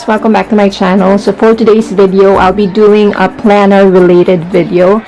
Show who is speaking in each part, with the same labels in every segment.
Speaker 1: guys, welcome back to my channel. So for today's video, I'll be doing a planner related video.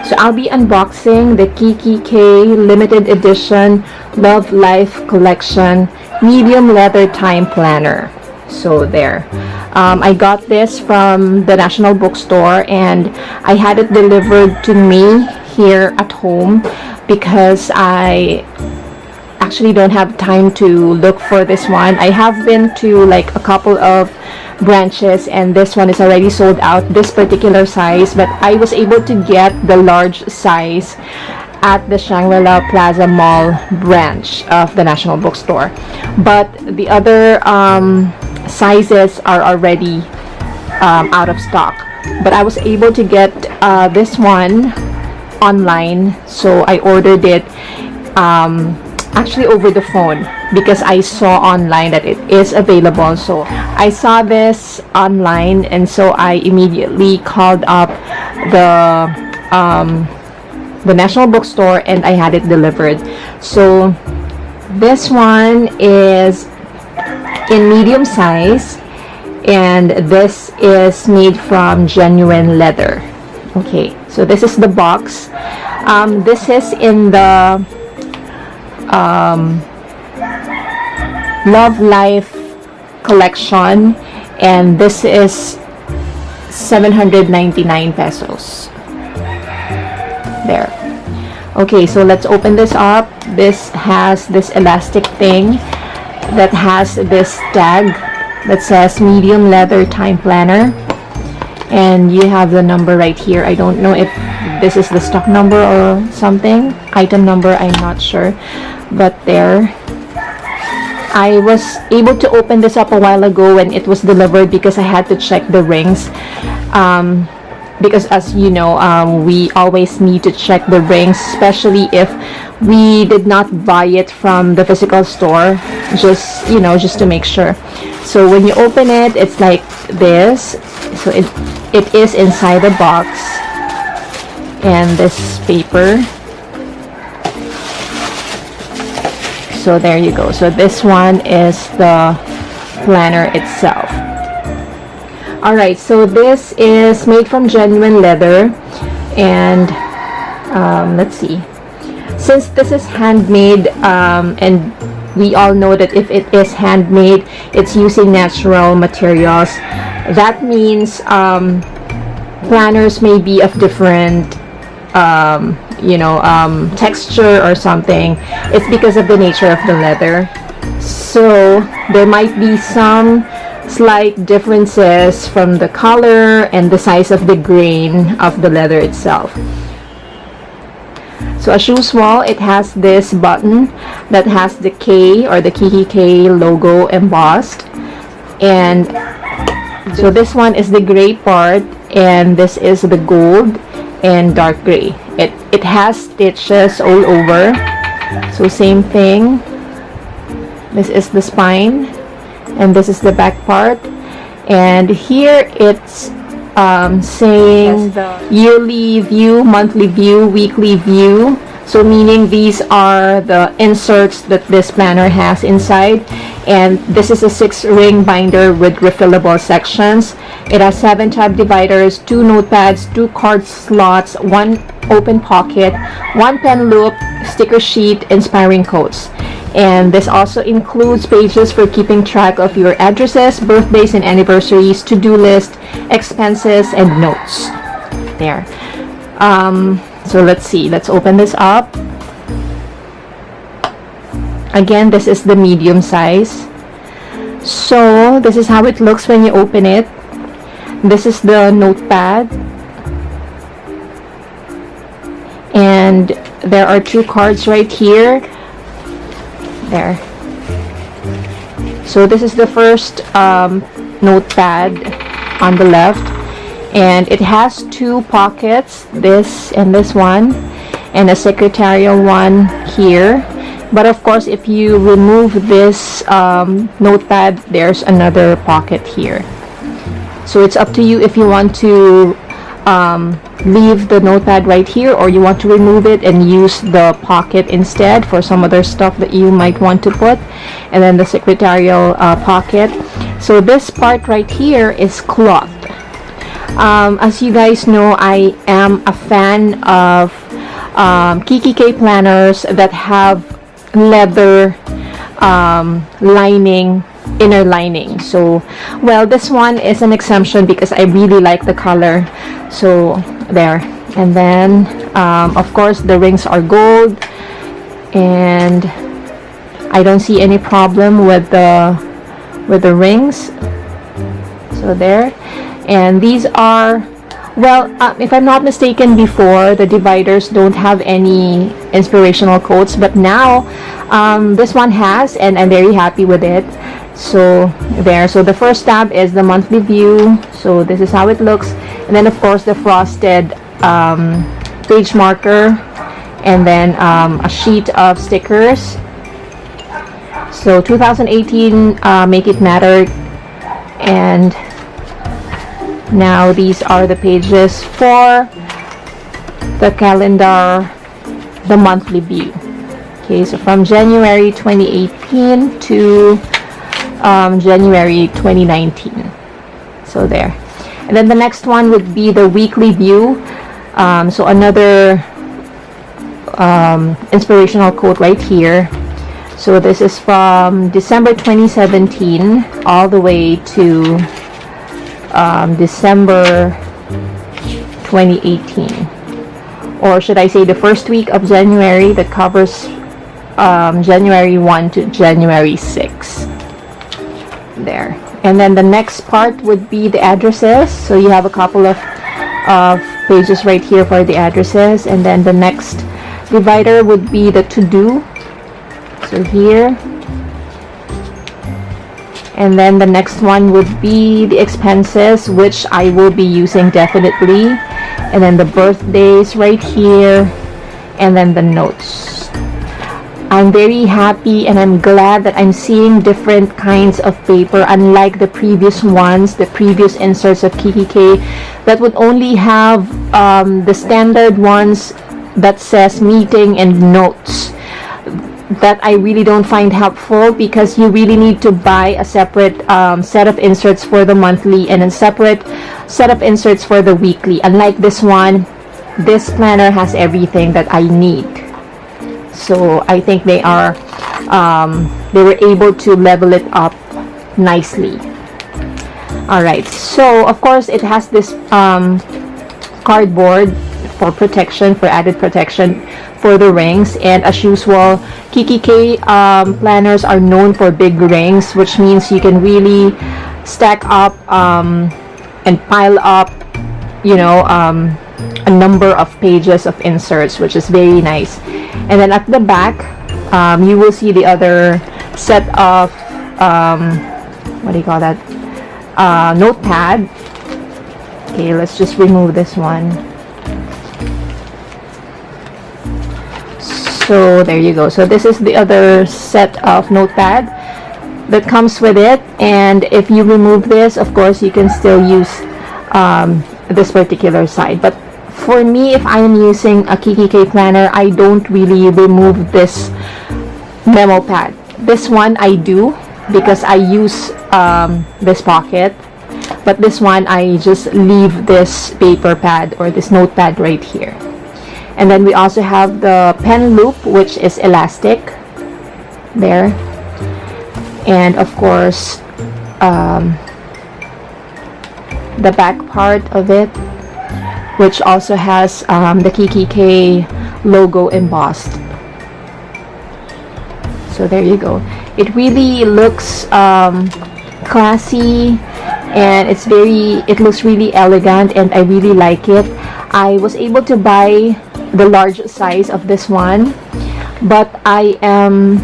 Speaker 1: So I'll be unboxing the Kikkik limited edition Love Life collection medium leather time planner. So there, I got this from the National Bookstore and I had it delivered to me here at home because I actually don't have time to look for this one. I have been to like a couple of branches and this one is already sold out, this particular size, but I was able to get the large size at the Shangri-La Plaza Mall branch of the National Bookstore, but the other sizes are already out of stock. But I was able to get this one online, so I ordered it actually over the phone because I saw online that it is available. So I saw this online and so I immediately called up the National Bookstore and I had it delivered. So this one is in medium size and this is made from genuine leather. Okay, so this is the box. This is in the Love Life collection and this is 799 pesos. There. Okay, so let's open this up. This has this elastic thing that has this tag that says medium leather time planner, and you have the number right here. I don't know if this is the stock number or something, item number, I'm not sure, but there. I was able to open this up a while ago when it was delivered because I had to check the rings, because as you know, we always need to check the rings, especially if we did not buy it from the physical store, just to make sure. So when you open it, it's like this. So it is inside the box and this paper. So there you go. So this one is the planner itself. Alright, so this is made from genuine leather and let's see. Since this is handmade, and we all know that if it is handmade, it's using natural materials. That means planners may be of different texture or something. It's because of the nature of the leather. So there might be some slight differences from the color and the size of the grain of the leather itself. So as usual, it has this button that has the K or the Kikkik logo embossed, and so this one is the gray part and this is the gold and dark gray. It has stitches all over, so same thing. This is the spine and this is the back part, and here it's saying yearly view, monthly view, weekly view. So meaning these are the inserts that this planner has inside, and this is a 6-ring binder with refillable sections. It has 7 tab dividers, 2 notepads, 2 card slots, 1 open pocket, 1 pen loop, sticker sheet, inspiring quotes. And this also includes pages for keeping track of your addresses, birthdays and anniversaries, to-do list, expenses, and notes. There. So let's see. Let's open this up. Again, this is the medium size. So this is how it looks when you open it. This is the notepad. And there are 2 cards right here. There. So this is the first notepad on the left, and it has 2 pockets, this and this one, and a secretarial one here. But of course, if you remove this notepad, there's another pocket here. So it's up to you if you want to leave the notepad right here, or you want to remove it and use the pocket instead for some other stuff that you might want to put. And then the secretarial pocket. So this part right here is cloth. As you guys know, I am a fan of Kikkik planners that have leather lining, inner lining. So, well, this one is an exemption because I really like the color. So there. And then of course the rings are gold, and I don't see any problem with the rings. So there. And these are, well, if I'm not mistaken, before the dividers don't have any inspirational quotes, but now this one has, and I'm very happy with it. So there. So the first tab is the monthly view. So this is how it looks, and then of course the frosted page marker, and then a sheet of stickers. So 2018, Make It Matter. And now these are the pages for the calendar, the monthly view. Okay, so from January 2018 to January 2019. So there. And then the next one would be the weekly view. So another inspirational quote right here. So this is from December 2017 all the way to December 2018, or should I say the first week of January, that covers January 1 to January 6. There. And then the next part would be the addresses. So you have a couple of pages right here for the addresses, and then the next divider would be the to-do. So here. And then the next one would be the expenses, which I will be using definitely. And then the birthdays right here, and then the notes. I'm very happy and I'm glad that I'm seeing different kinds of paper, unlike the previous ones, the previous inserts of Kikkik that would only have the standard ones that says meeting and notes. That I really don't find helpful, because you really need to buy a separate set of inserts for the monthly and a separate set of inserts for the weekly. Unlike this one, this planner has everything that I need. So I think they were able to level it up nicely. Alright, so of course it has this cardboard for protection, for added protection for the rings. And as usual, Kikkik planners are known for big rings, which means you can really stack up and pile up, you know, a number of pages of inserts, which is very nice. And then at the back, you will see the other set of what do you call that, notepad. Okay, let's just remove this one. So there you go. So this is the other set of notepad that comes with it, and if you remove this, of course you can still use this particular side. But for me, if I am using a Kikkik planner, I don't really remove this memo pad. This one I do, because I use this pocket, but this one I just leave this paper pad or this notepad right here. And then we also have the pen loop, which is elastic there, and of course the back part of it, which also has the Kikkik logo embossed. So there you go. It really looks classy, and it looks really elegant, and I really like it. I was able to buy the large size of this one, but I am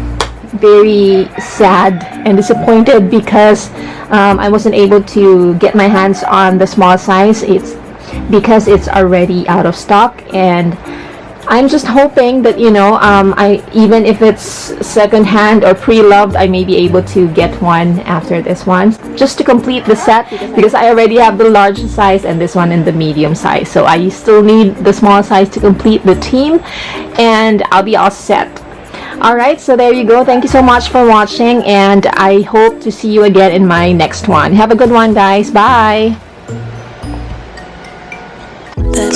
Speaker 1: very sad and disappointed because I wasn't able to get my hands on the small size. It's because it's already out of stock, and I'm just hoping that, you know, even if it's second-hand or pre-loved, I may be able to get one after this one, just to complete the set, because I already have the large size and this one in the medium size. So I still need the small size to complete the team, and I'll be all set. Alright, so there you go. Thank you so much for watching, and I hope to see you again in my next one. Have a good one, guys. Bye!
Speaker 2: That